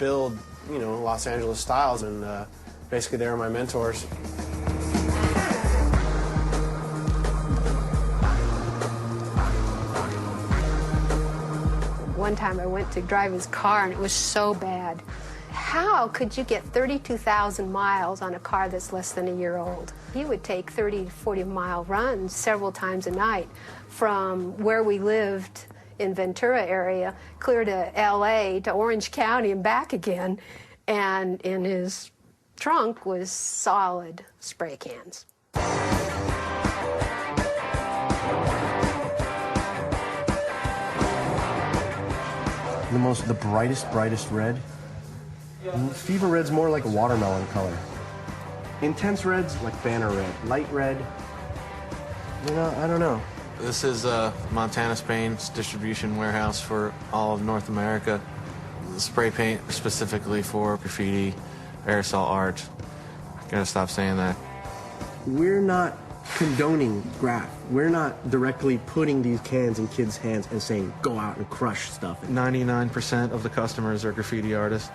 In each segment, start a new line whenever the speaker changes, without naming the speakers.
build, you know, Los Angeles styles, and basically they were my mentors.
One time I went to drive his car and it was so bad. How could you get 32,000 miles on a car that's less than a year old? He would take 30 to 40-mile runs several times a night from where we lived in Ventura area, clear to LA, to Orange County and back again. And in his trunk was solid spray cans.
The brightest red. Fever red's more like a watermelon color. Intense red's like banner red. Light red, you know, I don't know.
This is Montana Paint's distribution warehouse for all of North America. Spray paint specifically for graffiti, aerosol art. Gotta stop saying that.
We're not condoning graff. We're not directly putting these cans in kids' hands and saying, go out and crush stuff.
99% of the customers are graffiti artists.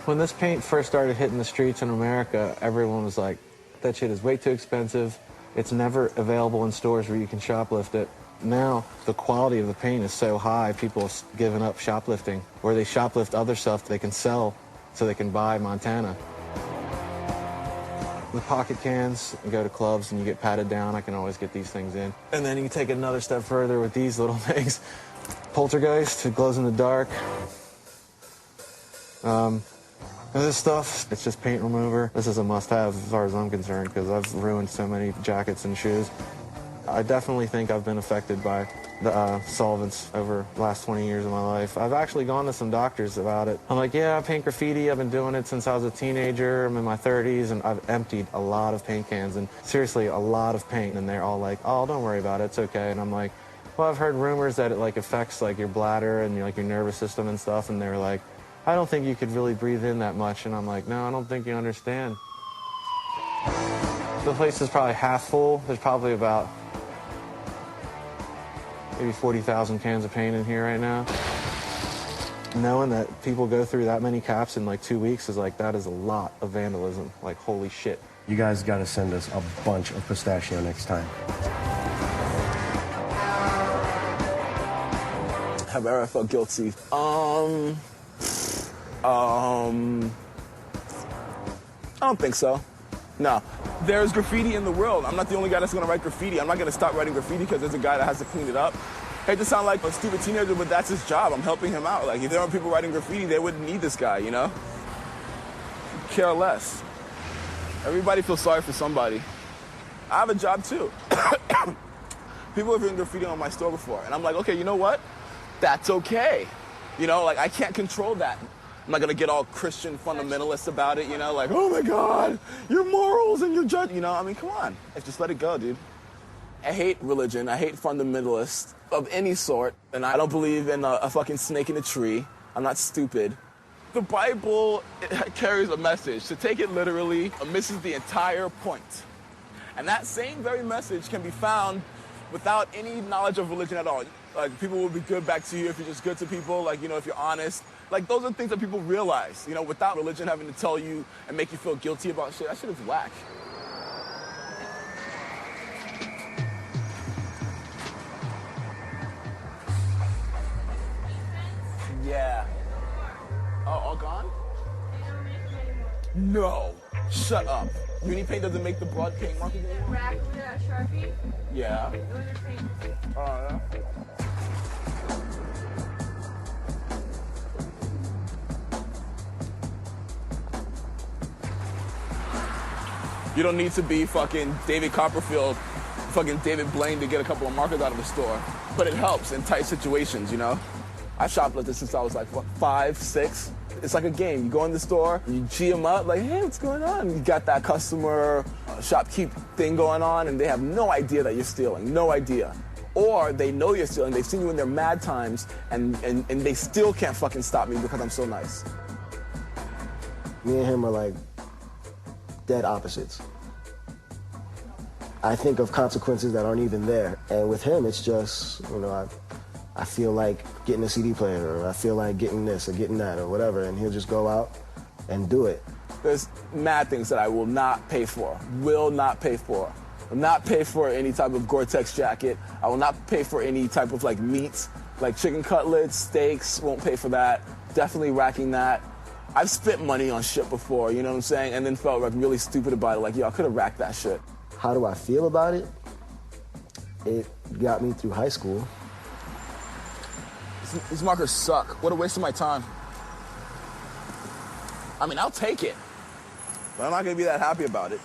When this paint first started hitting the streets in America, everyone was like, that shit is way too expensive. It's never available in stores where you can shoplift it. Now, the quality of the paint is so high, people have given up shoplifting, or they shoplift other stuff they can sell so they can buy Montana. With pocket cans, you go to clubs and you get patted down, I can always get these things in. And then you take it another step further with these little things. Poltergeist, it glows in the dark. This stuff, it's just paint remover. This is a must-have as far as I'm concerned because I've ruined so many jackets and shoes. I definitely think I've been affected by the solvents over the last 20 years of my life. I've actually gone to some doctors about it. I'm like, yeah, I paint graffiti. I've been doing it since I was a teenager. I'm in my 30s, and I've emptied a lot of paint cans, and seriously, a lot of paint. And they're all like, oh, don't worry about it. It's okay. And I'm like, well, I've heard rumors that it like affects like your bladder and like your nervous system and stuff. And they're like, I don't think you could really breathe in that much. And I'm like, no, I don't think you understand. The place is probably half full. There's probably about maybe 40,000 cans of paint in here right now. Knowing that people go through that many caps in like 2 weeks is like, that is a lot of vandalism. Like, holy shit.
You guys got to send us a bunch of pistachio next time.
Have I ever felt guilty? I don't think so. No. There's graffiti in the world. I'm not the only guy that's gonna write graffiti. I'm not gonna stop writing graffiti because there's a guy that has to clean it up. I hate to sound like a stupid teenager, but that's his job. I'm helping him out. Like, if there weren't people writing graffiti, they wouldn't need this guy, you know? Care less. Everybody feels sorry for somebody. I have a job too. People have written graffiti on my store before, and I'm like, okay, you know what? That's okay. You know, like, I can't control that. I'm not gonna get all Christian fundamentalist about it, you know, like, oh my God, your morals and your judge, you know, I mean, come on. Just let it go, dude. I hate religion. I hate fundamentalists of any sort, and I don't believe in a fucking snake in a tree. I'm not stupid. The Bible carries a message. To take it literally misses the entire point. And that same very message can be found without any knowledge of religion at all. Like, people will be good back to you if you're just good to people, like, you know, if you're honest. Like, those are things that people realize, you know, without religion having to tell you and make you feel guilty about shit. That shit is whack. Yeah. Oh, all gone? No. Shut up. Uni paint doesn't make the broad paint markings anymore?
Rack with a Sharpie?
Yeah.
Those are paint.
Oh, yeah. You don't need to be fucking David Copperfield, fucking David Blaine to get a couple of markers out of the store. But it helps in tight situations, you know? I shoplifted since I was like, what, 5, 6? It's like a game. You go in the store, you G them up, like, hey, what's going on? You got that customer shopkeep thing going on, and they have no idea that you're stealing, no idea. Or they know you're stealing, they've seen you in their mad times, and they still can't fucking stop me because I'm so nice.
Me and him are like dead opposites. I think of consequences that aren't even there. And with him, it's just, you know, I feel like
getting a CD player, or I feel like getting this or getting that or whatever, and he'll just go out and do it.
There's mad things that I will not pay for, will not pay for. Will not pay for any type of Gore-Tex jacket. I will not pay for any type of like meats, like chicken cutlets, steaks, won't pay for that. Definitely racking that. I've spent money on shit before, you know what I'm saying? And then felt like really stupid about it, like, yo, I could have racked that shit.
How do I feel about it? It got me through high school.
These markers suck. What a waste of my time. I mean, I'll take it, but I'm not gonna be that happy about it.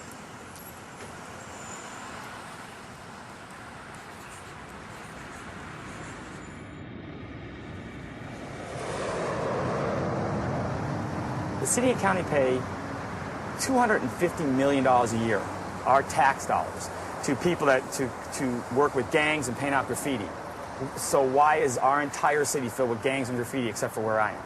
The city and county pay $250 million a year, our tax dollars, to people to work with gangs and paint out graffiti. So why is our entire city filled with gangs and graffiti except for where I am?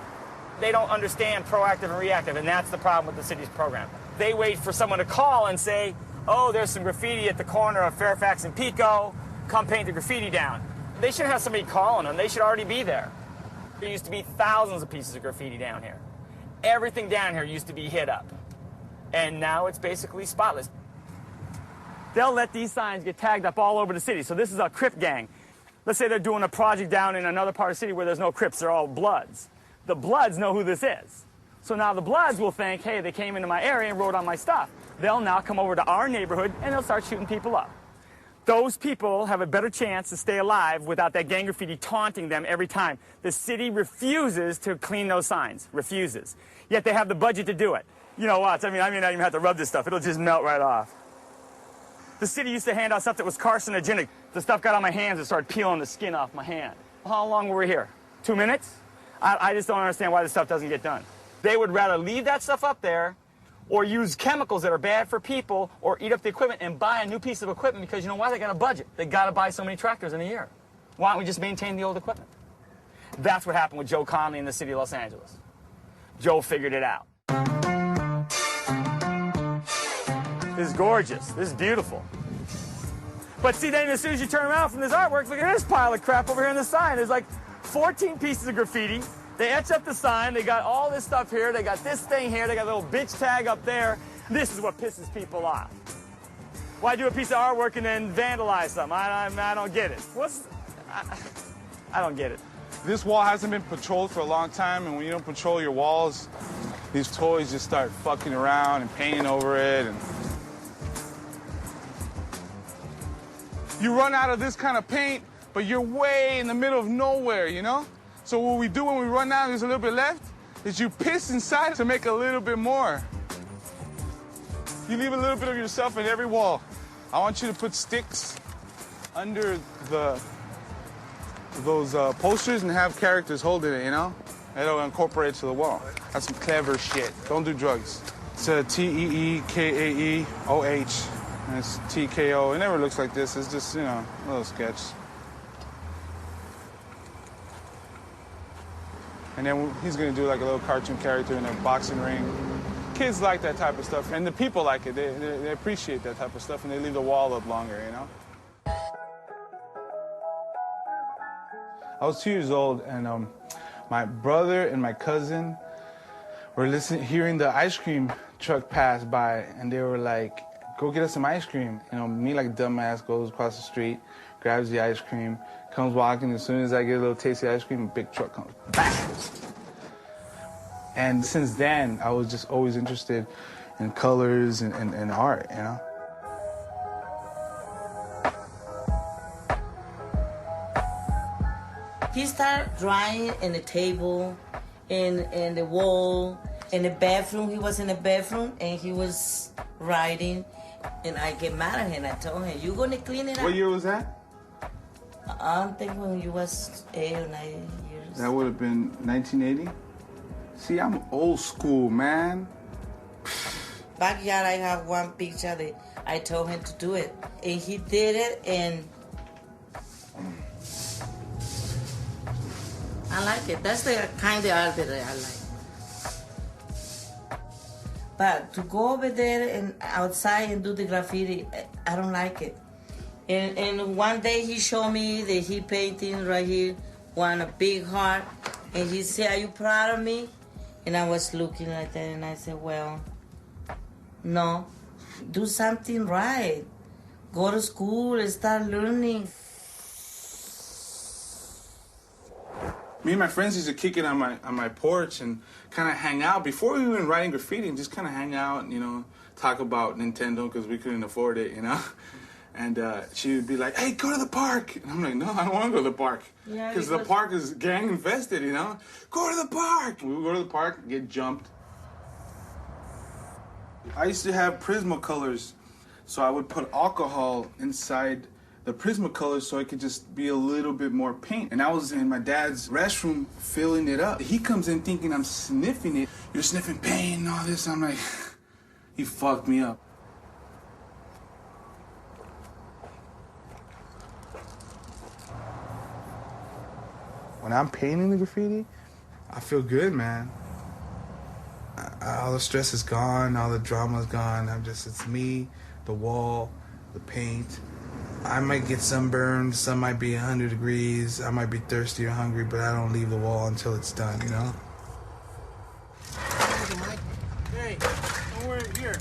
They don't understand proactive and reactive, and that's the problem with the city's program. They wait for someone to call and say, oh, there's some graffiti at the corner of Fairfax and Pico, come paint the graffiti down. They should have somebody calling them. They should already be there. There used to be thousands of pieces of graffiti down here. Everything down here used to be hit up, and now it's basically spotless. They'll let these signs get tagged up all over the city. So this is a Crip gang. Let's say they're doing a project down in another part of the city where there's no Crips, they're all Bloods. The Bloods know who this is. So now the Bloods will think, hey, they came into my area and wrote on my stuff. They'll now come over to our neighborhood and they'll start shooting people up. Those people have a better chance to stay alive without that gang graffiti taunting them every time. The city refuses to clean those signs, refuses. Yet they have the budget to do it. You know what, I mean, I may not even have to rub this stuff. It'll just melt right off. The city used to hand out stuff that was carcinogenic. The stuff got on my hands and started peeling the skin off my hand. How long were we here? 2 minutes? I just don't understand why this stuff doesn't get done. They would rather leave that stuff up there or use chemicals that are bad for people or eat up the equipment and buy a new piece of equipment because you know why? They got a budget. They got to buy so many tractors in a year. Why don't we just maintain the old equipment? That's what happened with Joe Conley in the city of Los Angeles. Joe figured it out. This is gorgeous. This is beautiful. But see, then as soon as you turn around from this artwork, look at this pile of crap over here on the sign. There's like 14 pieces of graffiti. They etch up the sign. They got all this stuff here. They got this thing here. They got a little bitch tag up there. This is what pisses people off. Why do a piece of artwork and then vandalize something? I don't get it. I don't get it.
This wall hasn't been patrolled for a long time, and when you don't patrol your walls, these toys just start fucking around and painting over it. And you run out of this kind of paint, but you're way in the middle of nowhere, you know? So what we do when we run out, there's a little bit left, is you piss inside to make a little bit more. You leave a little bit of yourself in every wall. I want you to put sticks under those posters and have characters holding it, you know? It'll incorporate it to the wall. That's some clever shit. Don't do drugs. It's a T-E-E-K-A-E-O-H. And it's T-K-O. It never looks like this. It's just, you know, a little sketch. And then he's gonna do like a little cartoon character in a boxing ring. Kids like that type of stuff, and the people like it. They appreciate that type of stuff, and they leave the wall up longer, you know? I was 2 years old, and my brother and my cousin were hearing the ice cream truck pass by, and they were like, go get us some ice cream. You know, me like a dumbass goes across the street, grabs the ice cream, comes walking. As soon as I get a little taste of ice cream, a big truck comes. Bang! And since then, I was just always interested in colors and art, you know?
He started drawing in the table, in the wall, in the bathroom. He was in the bathroom and he was writing. And I get mad at him. I told him, "You gonna clean it up?"
What year was that?
I think when you was 8 or 9 years.
That would have been 1980. See, I'm old school, man.
Backyard, I have one picture that I told him to do it. And he did it, and I like it. That's the kind of art that I like. But to go over there and outside and do the graffiti, I don't like it. And one day he showed me that he painting right here want a big heart. And he said, "Are you proud of me?" And I was looking like that, and I said, "Well, no. Do something right. Go to school and start learning."
Me and my friends used to kick it on my porch and kind of hang out before we were even writing graffiti, and just kind of hang out and, you know, talk about Nintendo because we couldn't afford it, you know. And she would be like, "Hey, go to the park." And I'm like, "No, I don't want to go to the park because the park is gang infested, you know. Go to the park." We would go to the park, get jumped. I used to have Prismacolors, so I would put alcohol inside the Prismacolors so it could just be a little bit more paint. And I was in my dad's restroom filling it up. He comes in thinking I'm sniffing it. "You're sniffing paint and all this." I'm like, he fucked me up. When I'm painting the graffiti, I feel good, man. All the stress is gone, all the drama is gone. It's me, the wall, the paint. I might get sunburned, some might be 100 degrees, I might be thirsty or hungry, but I don't leave the wall until it's done, you know? Hey, don't worry, here.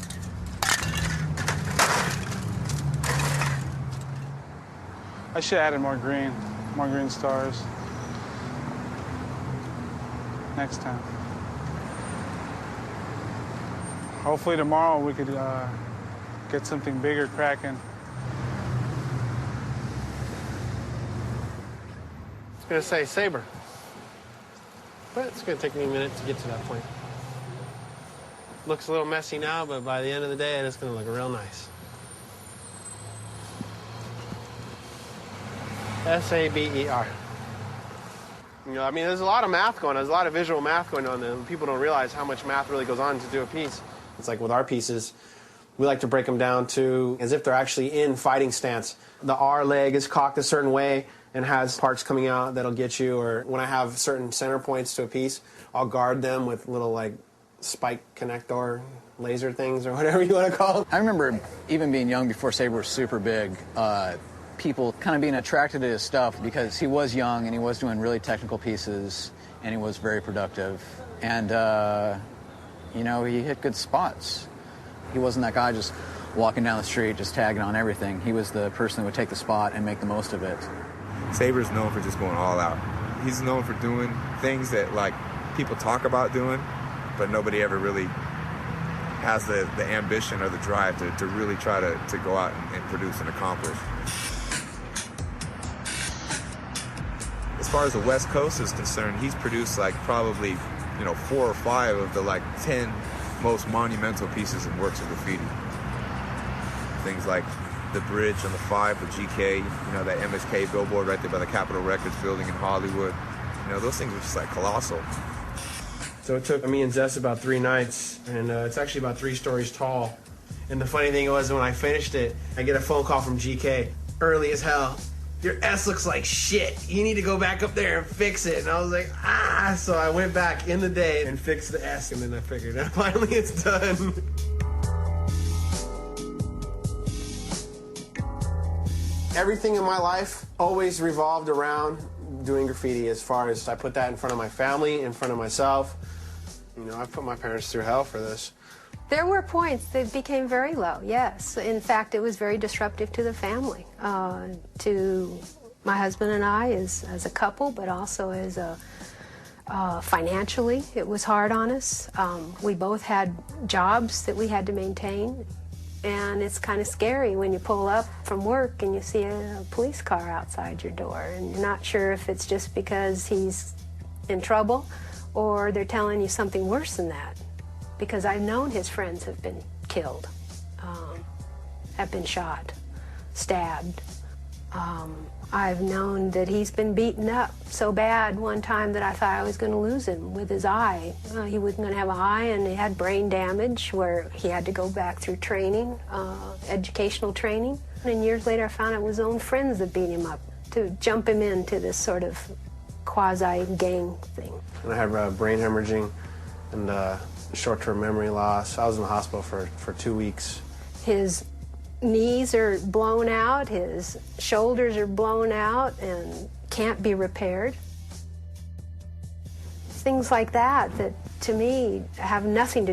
I should have added more green stars. Next time. Hopefully tomorrow we could get something bigger cracking.
It's going to say Saber. But it's going to take me a minute to get to that point. Looks a little messy now, but by the end of the day, it's going to look real nice. S-A-B-E-R. You know, I mean, there's a lot of math going on. There's a lot of visual math going on, and people don't realize how much math really goes on to do a piece. It's like with our pieces, we like to break them down to as if they're actually in fighting stance. The R leg is cocked a certain way and has parts coming out that'll get you, or when I have certain center points to a piece, I'll guard them with little, like, spike connector laser things or whatever you want to call them.
I remember even being young before Saber was super big, people kind of being attracted to his stuff because he was young and he was doing really technical pieces and he was very productive. And, you know, he hit good spots. He wasn't that guy just walking down the street, just tagging on everything. He was the person that would take the spot and make the most of it.
Saber's known for just going all out. He's known for doing things that, like, people talk about doing, but nobody ever really has the ambition or the drive to really try to go out and produce and accomplish. As far as the West Coast is concerned, he's produced like probably, you know, 4 or 5 of the like 10 most monumental pieces and works of graffiti. Things like the bridge on the 5 for GK, you know, that MSK billboard right there by the Capitol Records building in Hollywood. You know, those things are just like colossal.
So it took me and Zess about 3 nights, and it's actually about 3 stories tall. And the funny thing was, when I finished it, I get a phone call from GK, early as hell. "Your S looks like shit. You need to go back up there and fix it." And I was like, ah. So I went back in the day and fixed the S, and then I figured out finally it's done. Everything in my life always revolved around doing graffiti, as far as I put that in front of my family, in front of myself. You know, I put my parents through hell for this.
There were points that became very low, yes. In fact, it was very disruptive to the family, to my husband and I as a couple, but also as a financially. It was hard on us. We both had jobs that we had to maintain, and it's kind of scary when you pull up from work and you see a police car outside your door, and you're not sure if it's just because he's in trouble or they're telling you something worse than that. Because I've known his friends have been killed, have been shot, stabbed. I've known that he's been beaten up so bad one time that I thought I was going to lose him with his eye. He wasn't going to have an eye, and he had brain damage where he had to go back through training, educational training. And years later I found it was his own friends that beat him up to jump him into this sort of quasi-gang thing.
And I had brain hemorrhaging and short-term memory loss. I was in the hospital for 2 weeks.
His knees are blown out, his shoulders are blown out and can't be repaired. things like that that, to me, have nothing to do